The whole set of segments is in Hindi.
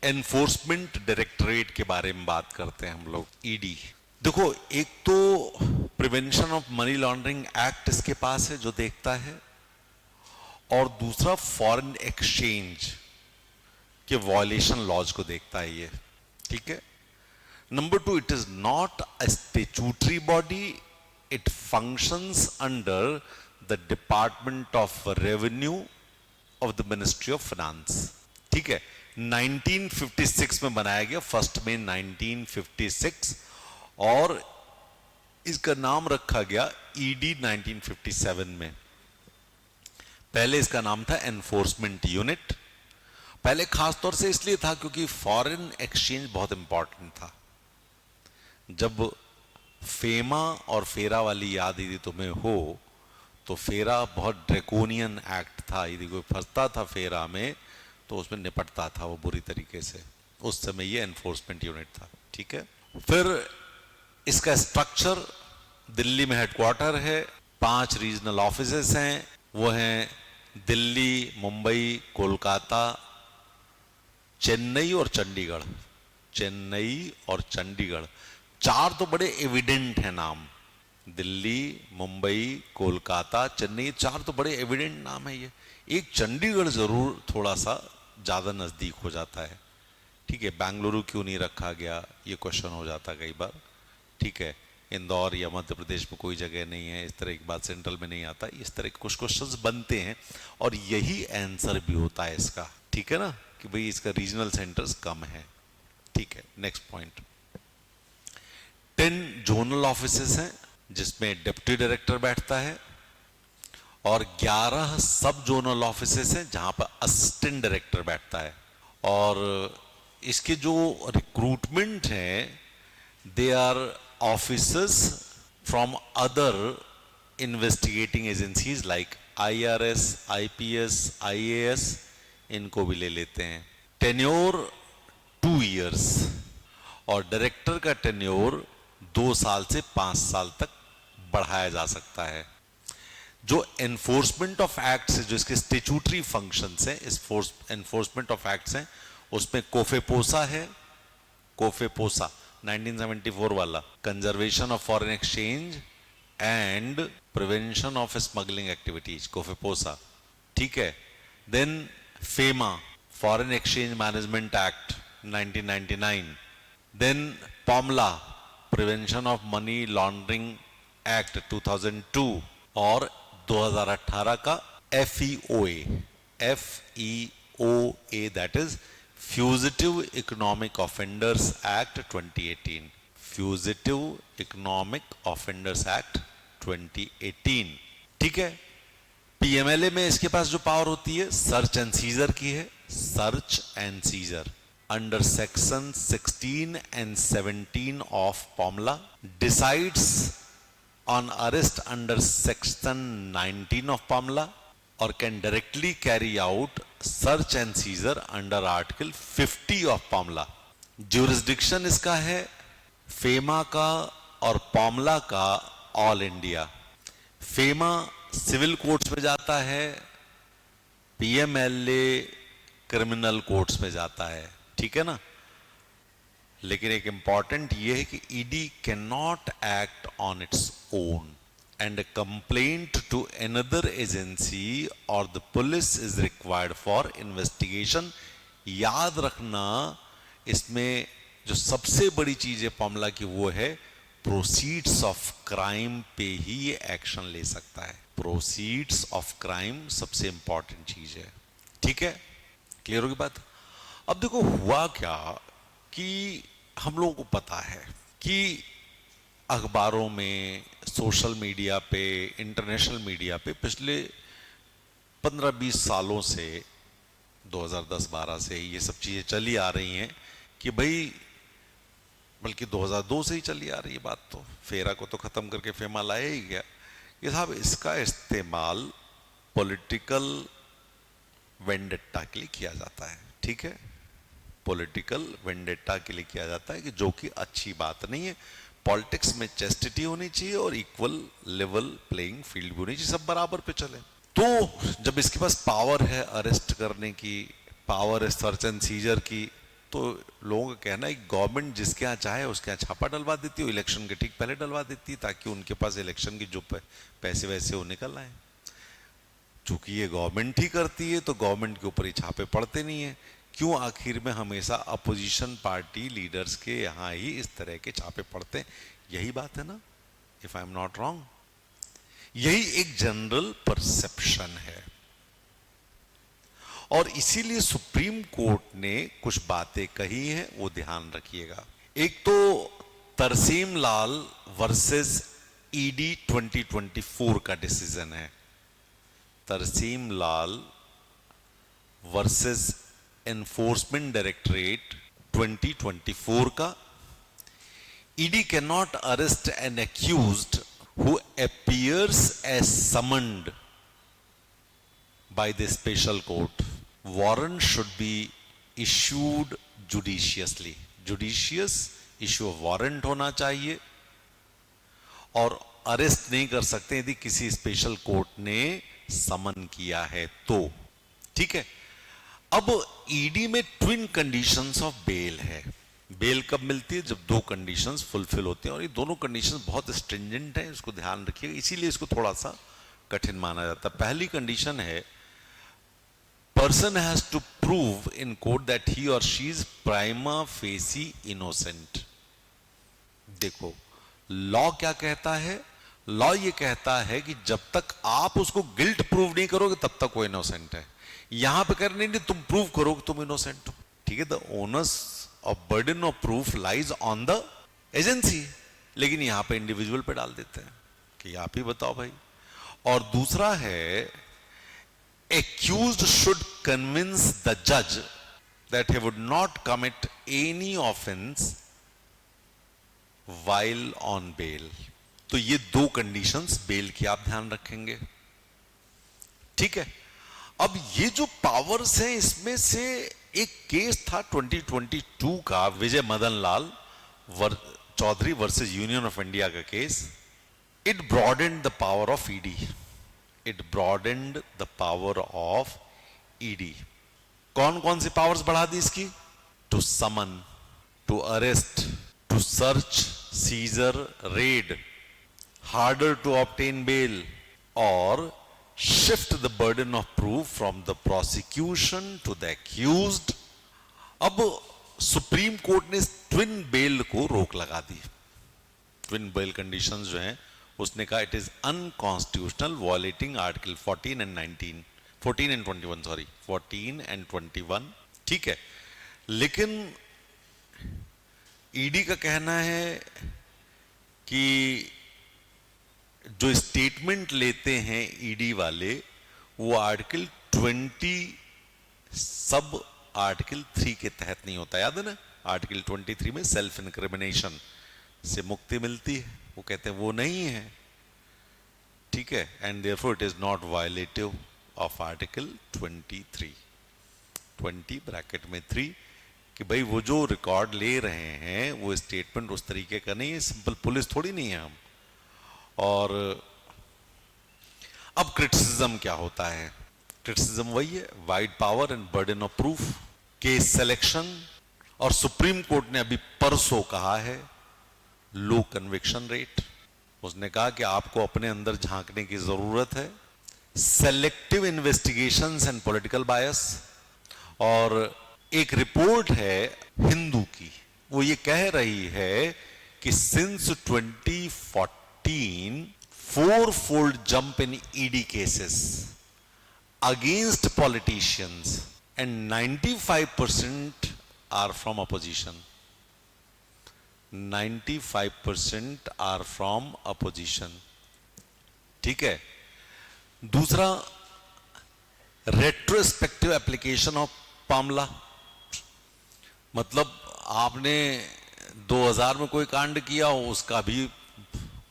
एनफोर्समेंट डायरेक्टरेट के बारे में बात करते हैं हम लोग, ईडी। देखो, एक तो prevention of money laundering act इसके पास है जो देखता है, और दूसरा फॉरेन एक्सचेंज के वॉयलेशन लॉज को देखता है ये, ठीक है। Number 2, it is not a statutory body, it functions under the department of revenue of the ministry of finance, ठीक है। 1956 में बनाया गया, 1 मई 1956, और इसका नाम रखा गया ईडी 1957 में। पहले इसका नाम था एनफोर्समेंट यूनिट। पहले खास तौर से इसलिए था क्योंकि फॉरेन एक्सचेंज बहुत इंपॉर्टेंट था। जब फेमा और फेरा वाली याद यदि तुम्हें हो, तो फेरा बहुत ड्रैकोनियन एक्ट था, यदि कोई फंसता था फेरा में तो उसमें निपटता था वो बुरी तरीके से। उस समय ये एनफोर्समेंट यूनिट था, ठीक है। फिर इसका स्ट्रक्चर, दिल्ली में हेडक्वार्टर है, 5 रीजनल ऑफिसेस हैं, वो हैं दिल्ली, मुंबई, कोलकाता, चेन्नई और चंडीगढ़। चेन्नई और चंडीगढ़ 4 तो बड़े एविडेंट हैं नाम, दिल्ली, मुंबई, कोलकाता, चेन्नई, 4 तो बड़े एविडेंट नाम है ये। एक चंडीगढ़ जरूर थोड़ा सा ज्यादा नजदीक हो जाता है, ठीक है। बेंगलुरु क्यों नहीं रखा गया, ये क्वेश्चन हो जाता कई बार, ठीक है। इंदौर या मध्य प्रदेश में कोई जगह नहीं है, इस तरह की बात सेंट्रल में नहीं आता, इस तरह के कुछ क्वेश्चंस बनते हैं, और यही आंसर भी होता है इसका, ठीक है ना, कि भाई इसका रीजनल सेंटर्स कम है, ठीक है। नेक्स्ट पॉइंट, 10 जोनल ऑफिसेस हैं जिसमें डिप्टी डायरेक्टर बैठता है, और 11 सब जोनल ऑफिसेस हैं जहां पर असिस्टेंट डायरेक्टर बैठता है। और इसके जो रिक्रूटमेंट हैं, they are officers from other investigating agencies like IRS, IPS, IAS, इनको भी ले लेते हैं। टेन्योर 2 इयर्स, और डायरेक्टर का टेन्योर 2 साल से 5 साल तक बढ़ाया जा सकता है। जो एनफोर्समेंट ऑफ एक्ट्स है, जो इसके स्टैट्यूटरी फंक्शंस हैं, इस एनफोर्समेंट ऑफ एक्ट्स हैं, उसमें कोफेपोसा है, कोफेपोसा 1974 वाला, conservation of foreign exchange and prevention of smuggling activities, COFEPOSA, ठीक है। Then FEMA, foreign exchange management act 1999, then PMLA, prevention of money laundering act 2002, और 2018 का FEOA, that is fugitive economic offenders act 2018, fugitive economic offenders act 2018, ठीक है। PMLA में इसके पास जो पावर होती है सर्च एंड सीजर की है, search and seizure under section 16 and 17 of PMLA, decides on arrest under section 19 of PAMLA, or can directly carry out search and seizure under article 50 of PAMLA. jurisdiction इसका है फेमा का और पॉमला का all India. FEMA civil courts में जाता है, PMLA क्रिमिनल कोर्ट्स में जाता है, ठीक है ना। लेकिन एक इंपॉर्टेंट यह है कि ED can not act on its own, and a complaint to another agency or the police is required for investigation। याद रखना, इसमें जो सबसे बड़ी चीज है पॉमला की वो है प्रोसीड्स ऑफ क्राइम पे ही ये एक्शन ले सकता है। प्रोसीड्स ऑफ क्राइम सबसे इंपॉर्टेंट चीज है, ठीक है। क्लियर होगी बात। अब देखो हुआ क्या कि हम लोगों को पता है कि अखबारों में, सोशल मीडिया पे, इंटरनेशनल मीडिया पे पिछले 15-20 सालों से, 2010-12 से ये सब चीजें चली आ रही हैं कि भाई, बल्कि 2002 से ही चली आ रही है बात, तो फेरा को तो खत्म करके फेमा लाया ही गया। ये साहब इसका इस्तेमाल पॉलिटिकल वेंडेट्टा के लिए किया जाता है, ठीक है। पॉलिटिकल वेंडेट्टा के लिए किया जाता है, कि जो कि अच्छी बात नहीं है। पॉलिटिक्स में चेस्टिटी होनी चाहिए और इक्वल लेवल प्लेइंग फील्ड भी होनी चाहिए, सब बराबर पे चले। तो जब इसके पास पावर है अरेस्ट करने की, पावर है सर्च एंड सीजर की, तो लोगों का कहना है कि गवर्नमेंट जिसके यहाँ चाहे उसके यहाँ छापा डलवा देती है, इलेक्शन के ठीक पहले डलवा देती है, ताकि उनके पास इलेक्शन की जो पैसे वैसे वो निकल आए। चूंकि ये गवर्नमेंट ही करती है तो गवर्नमेंट के ऊपर ही छापे पड़ते नहीं है। क्यों आखिर में हमेशा अपोजिशन पार्टी लीडर्स के यहाँ ही इस तरह के छापे पड़ते हैं? यही बात है ना, if I am not wrong. यही एक जनरल परसेप्शन है, और इसीलिए सुप्रीम कोर्ट ने कुछ बातें कही हैं, वो ध्यान रखिएगा। एक तो तरसीम लाल वर्सेस ईडी 2024 का डिसीजन है। तरसीम लाल वर्सेस एनफोर्समेंट डायरेक्टरेट 2024 का। ED can not arrest N accused who appears as summoned by the special court. Warrant should be issued judiciously. Judicious issue of warrant होना चाहिए, और अरेस्ट नहीं कर सकते यदि किसी स्पेशल कोर्ट ने समन किया है तो। ठीक है, अब ईडी में ट्विन कंडीशंस ऑफ बेल है। बेल कब मिलती है? जब दो कंडीशंस फुलफिल होते हैं, और ये दोनों कंडीशंस बहुत स्ट्रिंजेंट हैं, इसको ध्यान रखिएगा, इसीलिए इसको थोड़ा सा कठिन माना जाता है। पहली कंडीशन है, person has to prove in court that he और she is prima facie innocent. देखो लॉ क्या कहता है? लॉ ये कहता है कि जब तक आप उसको गिल्ट प्रूव नहीं करोगे तब तक वो इनोसेंट है। यहां पे कर नहीं, तुम प्रूव करोगे तुम इनोसेंट हो। ठीक है, the owners of burden of proof lies on the agency, लेकिन यहां पे इंडिविजुअल पे डाल देते हैं कि आप ही बताओ भाई। और दूसरा है, एक्यूज्ड शुड कन्विंस द जज that he would not commit any offence while on bail. तो ये दो कंडीशंस बेल की आप ध्यान रखेंगे। ठीक है, अब ये जो पावर्स हैं, इसमें से एक केस था 2022 का, Vijay Madan Lal Choudhary versus union of India का case. It broadened the power of ED. It broadened the power of ED. कौन कौन सी पावर्स बढ़ा दी इसकी? To summon, to arrest, to search, seizure, raid, harder to obtain bail, और shift the burden of proof from the prosecution to the accused। अब सुप्रीम कोर्ट ने ट्विन बेल को रोक लगा दी। ट्विन बेल कंडीशंस जो हैं, उसने कहा it is unconstitutional, violating article 14 and 19, 14 and 21, sorry 14 and 21। ठीक है, लेकिन ईडी का कहना है कि जो स्टेटमेंट लेते हैं ईडी वाले, वो आर्टिकल 20 सब आर्टिकल 3 के तहत नहीं होता। याद है ना, आर्टिकल 23 में सेल्फ इनक्रिमिनेशन से मुक्ति मिलती है, वो कहते हैं वो नहीं है। ठीक है, and therefore it is not violative of article 23, 20 bracket में 3, कि भाई वो जो रिकॉर्ड ले रहे हैं वो स्टेटमेंट उस तरीके का नहीं है, सिंपल पुलिस थोड़ी नहीं है हम। और अब क्रिटिसिज्म क्या होता है? क्रिटिसिज्म वही है, wide power and burden of proof, case selection, और सुप्रीम कोर्ट ने अभी परसों कहा है लो कन्विक्शन रेट। उसने कहा कि आपको अपने अंदर झांकने की जरूरत है, सेलेक्टिव इन्वेस्टिगेशंस एंड पॉलिटिकल बायस। और एक रिपोर्ट है हिंदू की, वो ये कह रही है कि since 2014 four-fold jump in ED cases against politicians, and 95% are from opposition. 95% are from opposition. ठीक है, दूसरा रेट्रोस्पेक्टिव एप्लीकेशन ऑफ पामला, मतलब आपने 2000 में कोई कांड किया हो उसका भी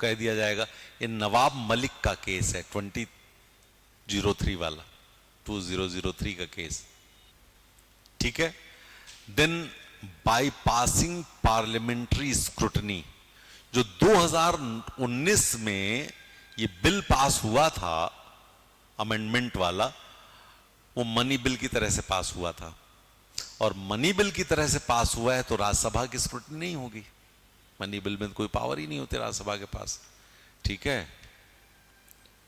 कह दिया जाएगा। ये नवाब मलिक का केस है, 2003 वाला, 2003 का केस। ठीक है, देन बाईपासिंग पार्लियामेंट्री स्क्रूटनी, जो 2019 में ये बिल पास हुआ था अमेंडमेंट वाला, वो मनी बिल की तरह से पास हुआ था। और मनी बिल की तरह से पास हुआ है तो राज्यसभा की स्क्रूटनी नहीं होगी, मनी बिल में तो कोई पावर ही नहीं होती राज्यसभा के पास, ठीक है।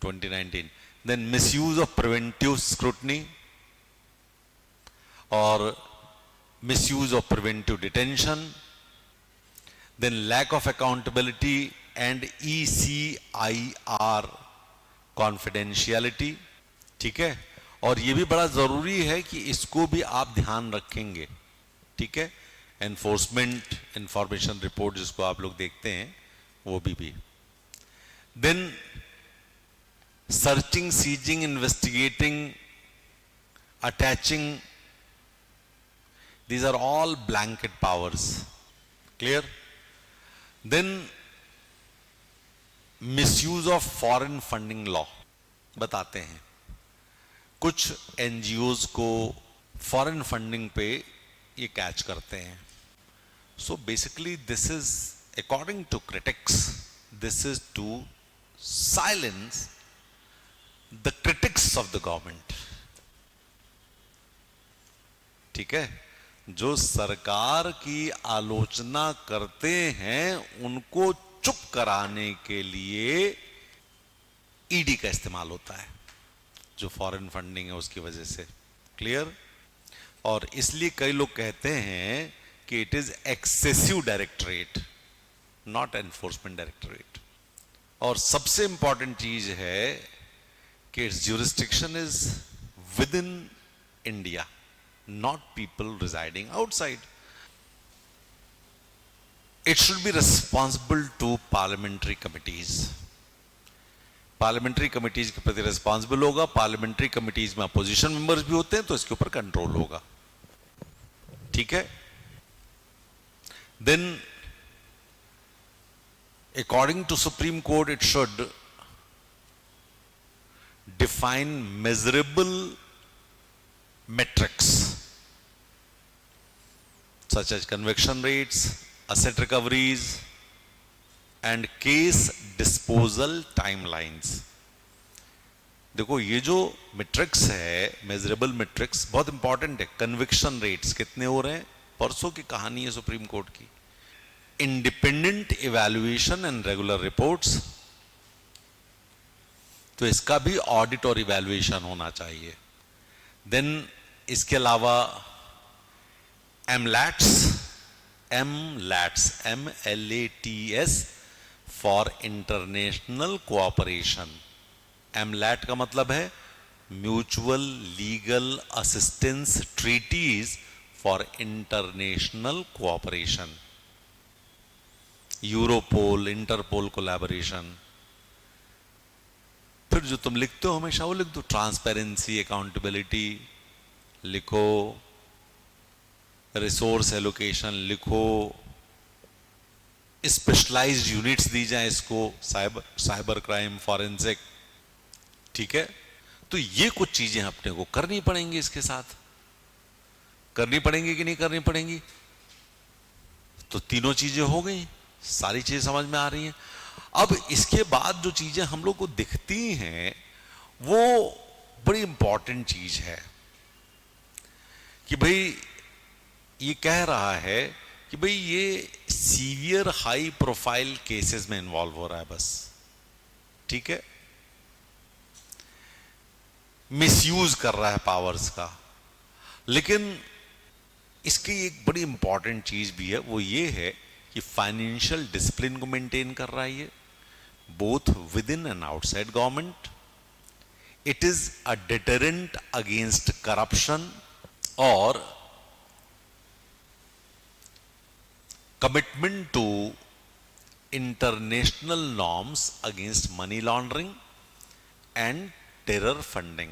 2019 then misuse of preventive scrutiny और misuse of preventive detention, then lack of accountability and ECIR confidentiality, ठीक है। और ये भी बड़ा जरूरी है कि इसको भी आप ध्यान रखेंगे, ठीक है। एनफोर्समेंट इंफॉर्मेशन रिपोर्ट जिसको आप लोग देखते हैं वो भी। Then searching, seizing, investigating, attaching, these are all blanket powers, clear. Then misuse of foreign funding law बताते हैं, कुछ एनजीओज को फॉरेन फंडिंग पे ये कैच करते हैं। So basically this is according to critics, this is to silence the critics of the government, ठीक है। जो सरकार की आलोचना करते हैं उनको चुप कराने के लिए ईडी का इस्तेमाल होता है, जो फॉरेन फंडिंग है उसकी वजह से, क्लियर। और इसलिए कई लोग कहते हैं कि it is excessive directorate, not enforcement directorate. और सबसे इंपॉर्टेंट चीज है कि it's jurisdiction is with in India, not people residing outside. It should be responsible to parliamentary committees. Parliamentary committees के प्रति रिस्पॉन्सिबल होगा, पार्लियामेंट्री कमिटीज में अपोजिशन मेंबर्स भी होते हैं तो इसके ऊपर कंट्रोल होगा, ठीक है। Then according to supreme court it should define measurable metrics such as conviction rates, asset recoveries and case disposal timelines. देखो ये जो metrics है, measurable metrics बहुत इंपॉर्टेंट है। conviction rates कितने हो रहे हैं, परसों की कहानी है सुप्रीम कोर्ट की। independent evaluation and regular reports, तो इसका भी ऑडिट और इवैल्यूएशन होना चाहिए। देन इसके अलावा MLATs MLATs for international cooperation. MLAT का मतलब है mutual legal assistance treaties for international cooperation, Europol, Interpol collaboration. फिर जो तुम लिखते हो हमेशा वो लिख दो, ट्रांसपेरेंसी, अकाउंटेबिलिटी लिखो, रिसोर्स एलोकेशन लिखो, स्पेशलाइज्ड यूनिट्स दी जाए इसको, साइबर क्राइम, फॉरेंसिक, ठीक है। तो ये कुछ चीजें अपने को करनी पड़ेंगी, इसके साथ करनी पड़ेंगी कि नहीं करनी पड़ेंगी। तो तीनों चीजें हो गई, सारी चीजें समझ में आ रही हैं। अब इसके बाद जो चीजें हम लोग को दिखती हैं वो बड़ी इंपॉर्टेंट चीज है कि भाई ये कह रहा है कि भाई ये सीवियर हाई प्रोफाइल केसेस में इन्वॉल्व हो रहा है बस, ठीक है, मिसयूज कर रहा है पावर्स का। लेकिन इसकी एक बड़ी इंपॉर्टेंट चीज भी है, वो ये है कि फाइनेंशियल डिसिप्लिन को मेंटेन कर रहा है ये, both within and outside government. It is a deterrent against corruption और commitment to international norms against money laundering and terror funding.